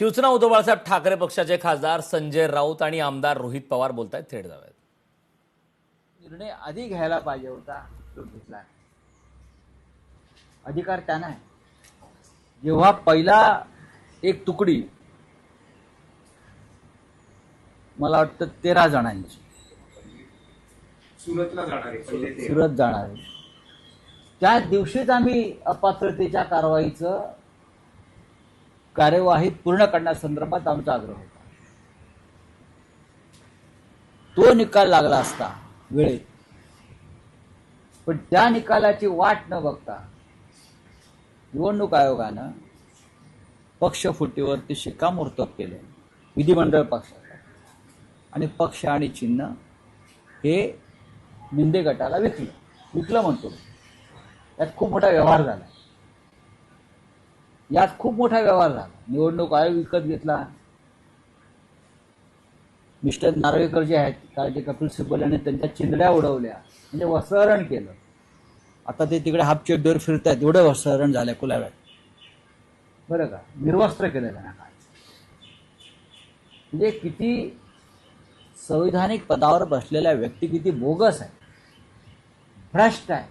शिवसेना उद्धव बाळासाहेब ठाकरे पक्षाचे खासदार संजय राऊत आणि आमदार रोहित पवार बोलतायत. थेट जाऊयात. निर्णय आधी घ्यायला पाहिजे होता, तो घेतला. अधिकार त्यांना आहे. जेव्हा पहिला एक तुकडी, मला वाटतं 13 जणांची सुरतला जाणार आहे, सुरत जाणार आहे, त्या दिवशीच आम्ही अपात्रतेच्या कार्यवाही पूर्ण करण्यासंदर्भात आमचा आग्रह होता. तो निकाल लागला असता वेळेत, पण त्या निकालाची वाट न बघता निवडणूक आयोगानं पक्ष फुटीवरती शिक्कामोर्तब केले विधिमंडळ पक्षाचा, आणि पक्ष आणि चिन्ह हे मिंदे गटाला विकलं म्हणतो. यात खूप मोठा व्यवहार झाला. निवडणूक आयोग विकत घेतला. मिस्टर नार्वेकर जे आहेत, कारण कपिल सिब्बल यांनी त्यांच्या चिंधड्या उडवल्या, म्हणजे वस्त्रहरण केलं. आता ते तिकडे हाफ चेडीवर फिरतात, एवढं वस्त्रहरण झालंय कुलाव्यात, बरं का, निर्वस्त्र केलं त्यांना. काय म्हणजे किती संविधानिक पदावर बसलेल्या व्यक्ती किती बोगस आहे, भ्रष्ट आहे.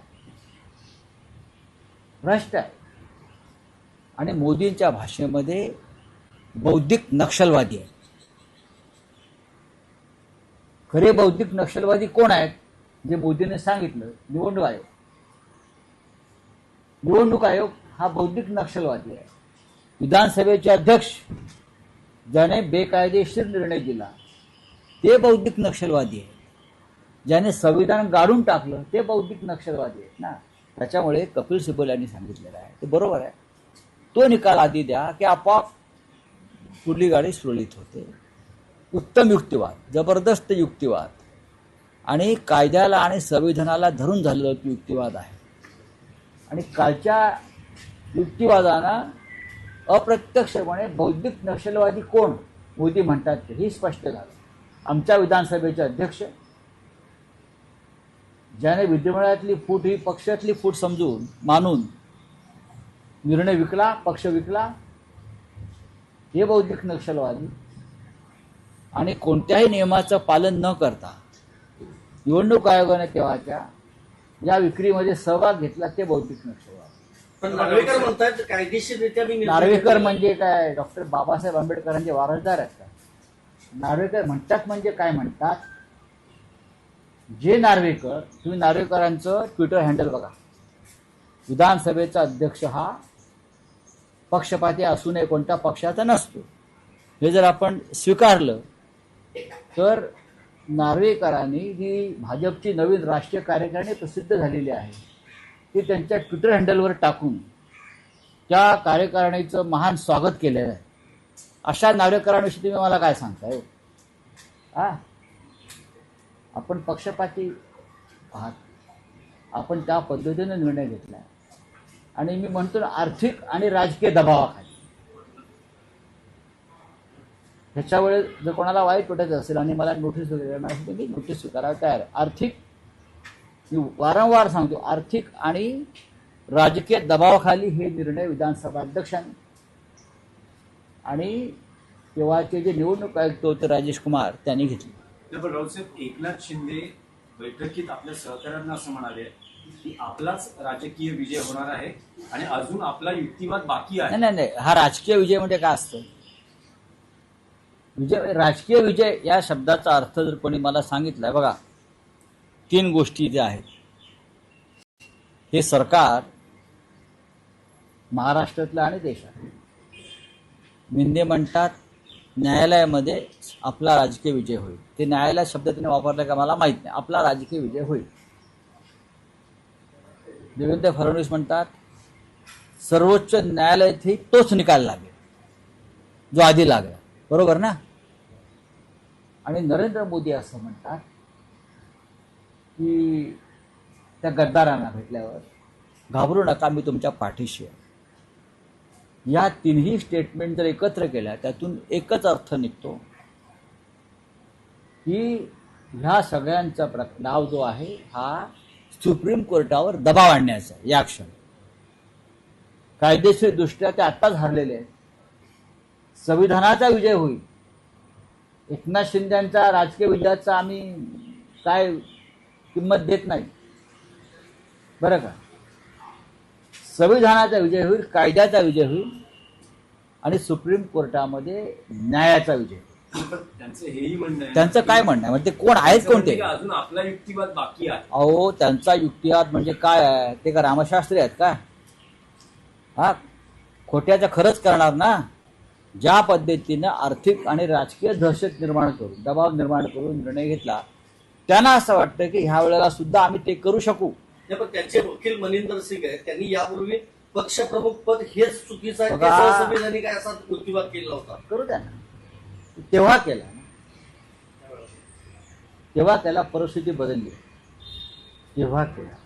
आणि मोदींच्या भाषेमध्ये बौद्धिक नक्षलवादी आहे. खरे बौद्धिक नक्षलवादी कोण आहेत? जे मोदींनी सांगितलं, निवडणूक आयोग हा बौद्धिक नक्षलवादी आहे. विधानसभेचे अध्यक्ष ज्याने बेकायदेशीर निर्णय दिला ते बौद्धिक नक्षलवादी आहे. ज्याने संविधान गाडून टाकलं ते बौद्धिक नक्षलवादी आहेत ना. त्याच्यामुळे कपिल सिब्बल यांनी सांगितलेलं आहे ते बरोबर आहे. तो निकाल आधी द्या की आपोआप पुढली गाडी सुरळीत होते. उत्तम युक्तिवाद, जबरदस्त युक्तिवाद, आणि कायद्याला आणि संविधानाला धरून झालेला युक्तिवाद आहे. आणि कालच्या युक्तिवादानं अप्रत्यक्षपणे बौद्धिक नक्षलवादी कोण मोदी म्हणतात ते ही स्पष्ट झालं. आमच्या विधानसभेचे अध्यक्ष ज्याने विधिमंडळातली फूट ही पक्षातली फूट मानून निर्णय विकला, पक्ष विकला, हे बौद्धिक नक्षलवादी. आणि कोणत्याही नियमाचं पालन न करता निवडणूक आयोगाने तेव्हाच्या या विक्रीमध्ये सहभाग घेतला ते बौद्धिक नक्षलवादी. पण नार्वेकर म्हणतात कायदेशीररित्या नार्वेकर म्हणजे काय, डॉक्टर बाबासाहेब आंबेडकरांचे वारसदार आहेत का? नार्वेकर म्हणतात म्हणजे काय म्हणतात? जे नार्वेकर, तुम्ही नार्वेकरांचं ट्विटर हँडल बघा. विधानसभेचा अध्यक्ष हा पक्षपाती असू नये, कोणत्या पक्षाचा नसतो, हे जर आपण स्वीकारलं तर नार्वेकरांनी जी भाजपची नवीन राष्ट्रीय कार्यकारिणी प्रसिद्ध झालेली आहे ती त्यांच्या ट्विटर हँडलवर टाकून त्या कार्यकारिणीचं महान स्वागत केलेलं आहे. अशा नार्वेकरांविषयी तुम्ही मला काय सांगताय? आपण पक्षपाती आहात. आपण त्या पद्धतीने निर्णय घेतला. आणि मी म्हणतो ना, आर्थिक आणि राजकीय दबावाखाली ह्याच्यावेळेस जर कोणाला वाईट वाटायचं असेल आणि मला नोटीस वगैरे असेल तर मी नोटीस स्वीकारायला तयार आहे. मी वारंवार सांगतो, आर्थिक आणि राजकीय दबावाखाली हे निर्णय विधानसभा अध्यक्षांनी आणि तेव्हाचे जे निवडणूक आयुक्त होते राजेश कुमार त्यांनी घेतले. पण राऊतसाहेब, एकनाथ शिंदे बैठकीत आपल्या सहकाऱ्यांना असं म्हणाले की आपलाच राजकीय विजय होणार आहे आणि अजून आपला युक्तिवाद बाकी आहे. नाही, हा राजकीय विजय म्हणजे काय असतं? राजकीय विजय या शब्दाचा अर्थ जर कोणी मला सांगितलाय, बघा, 3 गोष्टी ज्या आहेत. हे सरकार महाराष्ट्रातलं आणि देशात, मिंदे म्हणतात न्यायालयामध्ये आपला राजकीय विजय होईल. ते न्यायालय शब्द त्याने वापरला का मला माहित नाही. आपला राजकीय विजय होईल. देवेंद्र फडणवीस म्हणतात सर्वोच्च न्यायालयातही तोच निकाल लागेल जो आधी लागला. बरोबर ना? आणि नरेंद्र मोदी असं म्हणतात की त्या गद्दारांना भेटल्यावर घाबरू नका, मी तुमच्या पाठीशी आहे. या 3ही स्टेटमेंट जर एकत्र केल्या त्यातून एकच अर्थ निघतो की ह्या सगळ्यांचा डाव जो आहे हा सुप्रीम कोर्टावर दबाव आणण्याचा. या क्षणी कायदेशीर दृष्ट्या ते आत्ताच हरलेले आहेत. संविधानाचा विजय होईल. एकनाथ शिंदेच्या राजकीय विजयाचा आम्ही काय किंमत देत नाही बरं का. संविधानाचा विजय होईल, कायद्याचा विजय होईल आणि सुप्रीम कोर्टामध्ये न्यायाचा विजय होईल. पण त्यांचं हेही म्हणणं आहे. त्यांचं काय म्हणणं आहे म्हणजे ते कोण आहेत कोणते? की अजून आपला युक्तिवाद बाकी आहे. अहो त्यांचा युक्तिवाद म्हणजे काय आहे? ते का रामशास्त्री आहेत का? हा, खोट्याचं खरंच करणार ना. ज्या पद्धतीनं आर्थिक आणि राजकीय दहशत निर्माण करून, दबाव निर्माण करून निर्णय घेतला, त्यांना असं वाटतं की ह्या वेळेला सुद्धा आम्ही ते करू शकू. पण त्यांचे वकील मनिंदर सिंग आहेत, त्यांनी यापूर्वी पक्षप्रमुख पद हेच चुकीचं आहे, ते बघा. असंविधानिक आहे असा युक्तिवाद केला होता. करू द्या ना. तेव्हा केला ना, तेव्हा त्याला परिस्थिती बदलली, तेव्हा केला.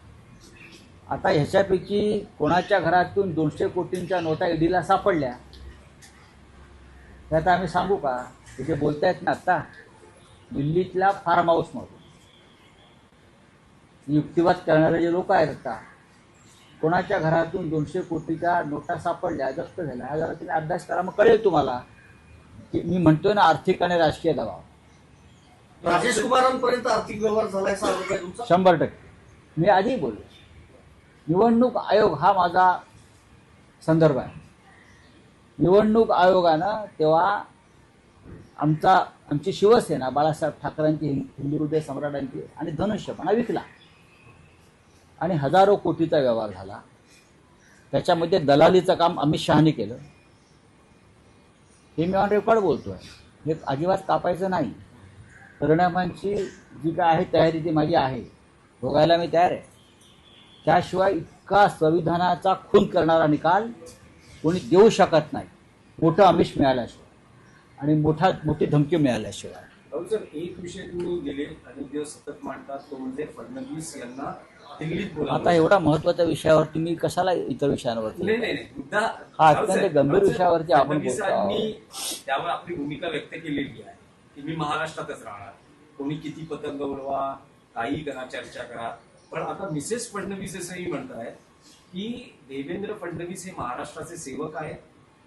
आता ह्याच्यापैकी कोणाच्या घरातून 200 कोटींच्या नोटा ईडीला सापडल्या त्यात आम्ही सांगू का? ते जे बोलतायत ना आता दिल्लीतल्या फार्म हाऊसमधून युक्तिवाद करणारे जे लोक आहेत आता, कोणाच्या घरातून 200 कोटीच्या नोटा सापडल्या, जप्त झाल्या, हा जरा तुम्ही अभ्यास करा, मग कळेल तुम्हाला की मी म्हणतोय ना आर्थिक आणि राजकीय दबाव. राजेश कुमारांपर्यंत आर्थिक व्यवहार झाला असा आरोप आहे तुमचा? 100%. मी आधी बोललो, निवडणूक आयोग हा माझा संदर्भ आहे. निवडणूक आयोगानं तेव्हा आमची शिवसेना बाळासाहेब ठाकरेंची, हिंदू हृदय सम्राटांची आणि धनुष्यपणा विकला आणि हजारो कोटीचा व्यवहार झाला. त्याच्यामध्ये दलालीचं काम अमित शहानी केलं. हे मी ऑन रेकॉर्ड बोलतोय, हे अजिबात कापायचं नाही. परिणामांची जी काय आहे तयारी ती माझी आहे, भोगायला मी तयार आहे. त्याशिवाय इतका संविधानाचा खून करणारा निकाल कोणी देऊ शकत नाही, मोठं आमिष मिळाल्याशिवाय आणि मोठी धमकी मिळाल्याशिवाय. भाऊ सर, एक विषय तुम्ही गेले अनेक दिवस सतत मांडतात, तो म्हणजे फडणवीस यांना दिल्लीत बोलावलं. आता एवढा महत्वाच्या विषयावरती मी कशाला इतर विषयांवरती? नाही मुद्दा हा अत्यंत गंभीर विषयावरती आपण बोलतो आहोत. फडणवीसांनी त्यावर आपली भूमिका व्यक्त केलेली आहे की मी महाराष्ट्रातच राहणार, कोणी किती पतंग उडवा, काही करा, चर्चा करा. पण आता मिसेस फडणवीस असंही म्हणतायत की देवेंद्र फडणवीस हे महाराष्ट्राचे सेवक आहेत,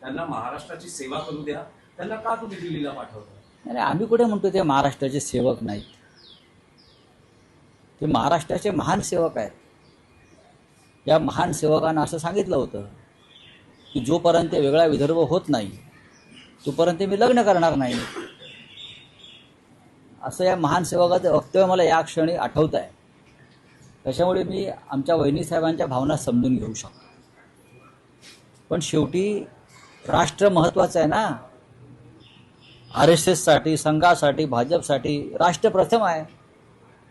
त्यांना महाराष्ट्राची सेवा करू द्या, त्यांना का तुम्ही दिल्लीला पाठवता? नाही, आम्ही कुठे म्हणतो ते महाराष्ट्राचे सेवक नाहीत, ते महाराष्ट्राचे महान सेवक आहेत. या महान सेवकांना असं सांगितलं होतं की जोपर्यंत वेगळा विदर्भ होत नाही तोपर्यंत मी लग्न करणार नाही. असं या महान सेवकाचं वक्तव्य मला या क्षणी आठवत आहे. त्याच्यामुळे मी आमच्या वहिनीसाहेबांच्या भावना समजून घेऊ शकतो. पण शेवटी राष्ट्र महत्त्वाचं आहे ना. RSS साठी, संघासाठी, भाजपसाठी राष्ट्र प्रथम आहे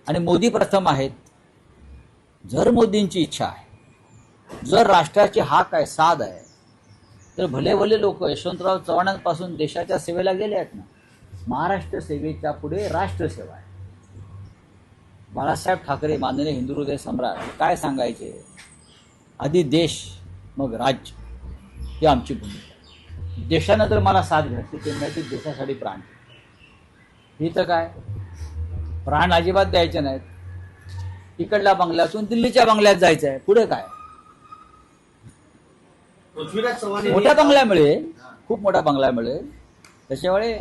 आणि मोदी प्रथम आहेत. जर मोदींची इच्छा आहे, जर राष्ट्राची हाक आहे, साध आहे, तर भले भले लोक यशवंतराव चव्हाणांपासून देशाच्या सेवेला गेले आहेत ना. महाराष्ट्र सेवेच्या पुढे राष्ट्रसेवा आहे. बाळासाहेब ठाकरे, माननीय हिंदू हृदय सम्राट, काय सांगायचे? आधी देश मग राज्य, ही आमची भूमिका. देशानं तर मला साथ घातली, ते म्हणजे देशासाठी प्राण. ही तर काय, प्राण अजिबात द्यायचे नाहीत. इकडल्या बंगल्यातून दिल्लीच्या बंगल्यात जायचं आहे, पुढे काय? पृथ्वीराज चव्हाण मोठ्या बंगल्या मिळेल, खूप मोठा बंगला मिळेल. त्याच्यामुळे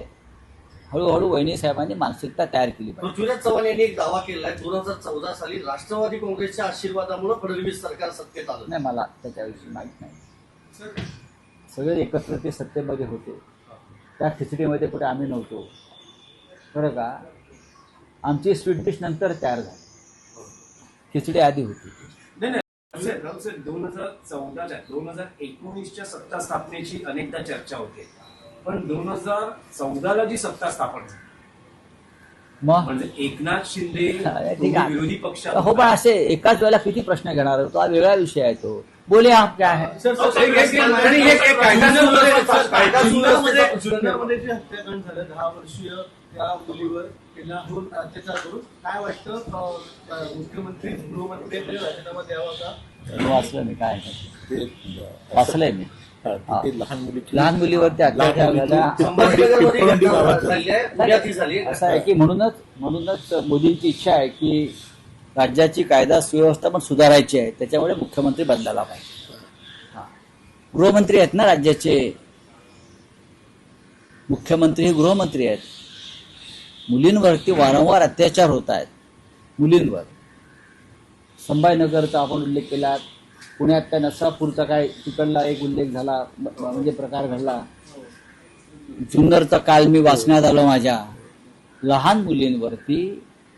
हळूहळू वहिनी साहेबांनी मानसिकता तयार केली पाहिजे. पृथ्वीराज चव्हाण यांनी एक दावा केलाय, 2014 साली राष्ट्रवादी काँग्रेसच्या आशीर्वादामुळे फडणवीस सरकार सत्तेत आलं. नाही, मला त्याच्याविषयी माहीत नाही. सगळे एकत्र ते सत्तेमध्ये होते, त्या खिचडीमध्ये कुठे आम्ही नव्हतो बरं का. आमची स्वीट डिश नंतर तयार झाली, खिचडी आधी होती. नाही 2014च्या 2019च्या सत्ता स्थापनेची अनेकदा चर्चा होते, पण 2014ला जी सत्ता स्थापन झाली मग म्हणजे एकनाथ शिंदे ठीक आहे. विरोधी पक्ष हो, पण असे एकाच वेळेला किती प्रश्न घेणार होतो? हा वेगळा विषय आहे तो. बोले आप क्या है? जुन्नरमध्ये जे हत्याकांड झालं 10 वर्षीय त्या मुलीवर त्यांनाहून अत्याचार करून काय वाटतं? मुख्यमंत्री गृहमंत्री राजीनामा द्यावा का? वाचलं मी, काय वाचलंय मी. लहान मुलीवरती अत्याचार झाला. संभाजीनगरमध्ये घटना झाली आहे, पुण्यात ही झाली आहे. असं आहे की म्हणूनच मोदींची इच्छा आहे की राज्याची कायदा सुव्यवस्था पण सुधारायची आहे. त्याच्यामुळे मुख्यमंत्री बदलायला पाहिजे. गृहमंत्री आहेत ना राज्याचे, मुख्यमंत्री हे गृहमंत्री आहेत. मुलींवरती वारंवार अत्याचार होत आहेत. मुलींवर संभाजीनगरचा आपण उल्लेख केला, पुण्यात त्या नसापूरचा काय तिकडला एक उल्लेख झाला, म्हणजे प्रकार घडला. जुन्नरचा काल मी वाचण्यात आलं माझ्या. लहान मुलींवरती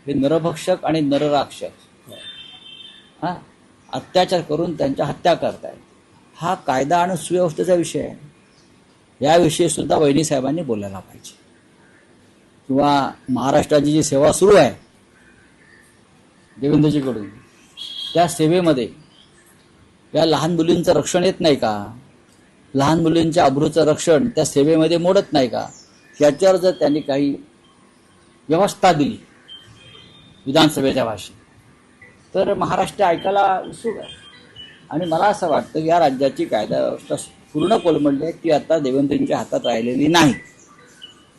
हे नरभक्षक आणि नरराक्षक हा अत्याचार करून त्यांच्या हत्या करतायत. हा कायदा आणि सुव्यवस्थेचा विषय आहे. याविषयी सुद्धा वहिनी साहेबांनी बोलायला पाहिजे. किंवा महाराष्ट्राची जी सेवा सुरू आहे देवेंद्रजीकडून, त्या सेवेमध्ये या लहान मुलींचं रक्षण येत नाही का? लहान मुलींच्या अब्रूचं रक्षण त्या सेवेमध्ये मोडत नाही का? याच्यावर जर त्यांनी काही व्यवस्था दिली विधानसभेच्या भाषेत, तर महाराष्ट्र ऐकायला उत्सुक आहे. आणि मला असं वाटतं की या राज्याची कायदा व्यवस्था पूर्ण कोलमडली आहे. ती आता देवेंद्रजींच्या हातात राहिलेली नाही.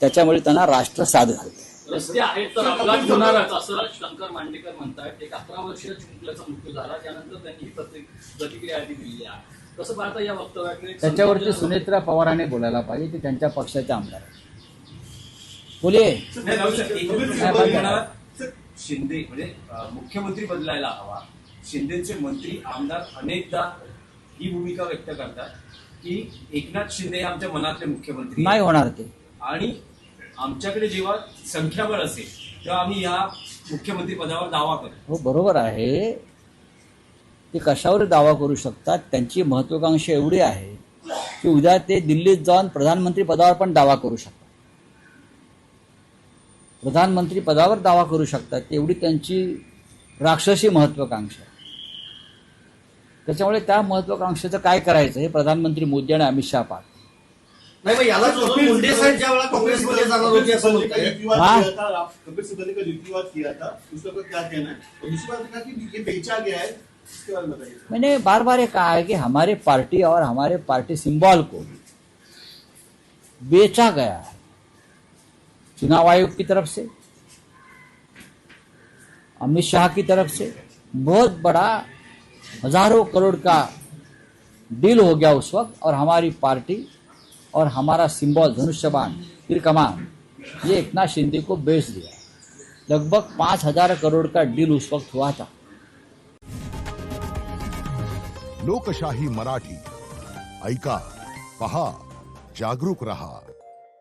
त्याच्यामुळे त्यांना राष्ट्र साथ घालते. रस्ते आहेत तर अपघात होणारच असं शंकर मांडेकर म्हणतात. एक 11 वर्षीय चिमुकल्याचा मृत्यू झाला, त्यानंतर त्यांनी ही प्रतिक्रिया आधी दिली आहे. कसं पाहता या वक्तव्याकडे? त्याच्यावरती सुनेत्रा पवारांनी बोलायला पाहिजे. ते त्यांच्या पक्षाचे आमदार आहेत. बोलिये. नाही, राहू सर, एकच म्हणाला, शिंदे म्हणजे मुख्यमंत्री बदलायला हवा. शिंदेचे मंत्री आमदार अनेकदा ही भूमिका व्यक्त करतात की एकनाथ शिंदे हे आमच्या मनातले मुख्यमंत्री नाही होणार ते. आणि आमच्याकडे जेव्हा संख्याबळ असेल तेव्हा आम्ही या मुख्यमंत्री पदावर दावा करू. हो, बरोबर आहे. ते कशावर दावा करू शकतात? त्यांची महत्वाकांक्षा एवढी आहे की उद्या ते दिल्लीत जाऊन प्रधानमंत्री पदावर पण दावा करू शकतात. प्रधानमंत्री पदावर दावा करू शकतात. एवढी त्यांची राक्षसी महत्वाकांक्षा. त्याच्यामुळे त्या महत्वाकांक्षेचं काय करायचं हे प्रधानमंत्री मोदी आणि अमित शहा पाहतात. नाही मग याला जोडून मुंडे साहेब ज्या वेळा काँग्रेसमध्ये जाणार होते असं म्हणतात. कपिल सिब्बल ने कल युक्तिवाद किया था, उसका आपका क्या कहना है? और दूसरी बात कहा कि ये बेचा गया है, इसके बारे में बताइए. मैंने बार बार ये कहा है कि हमारे पार्टी और हमारे पार्टी सिंबल को बेचा गया है चुनाव आयोग की तरफ से, अमित शाह की तरफ से. बहुत बड़ा हजारों करोड़ का डील हो गया उस वक्त. और हमारी पार्टी और हमारा सिंबल धनुष्यबाण तीर कमान ये एकनाथ शिंदे को बेच दिया. लगभग 5,000 करोड़ का डील उस वक्त हुआ था. लोकशाही मराठी ऐका, पहा, जागरूक रहा.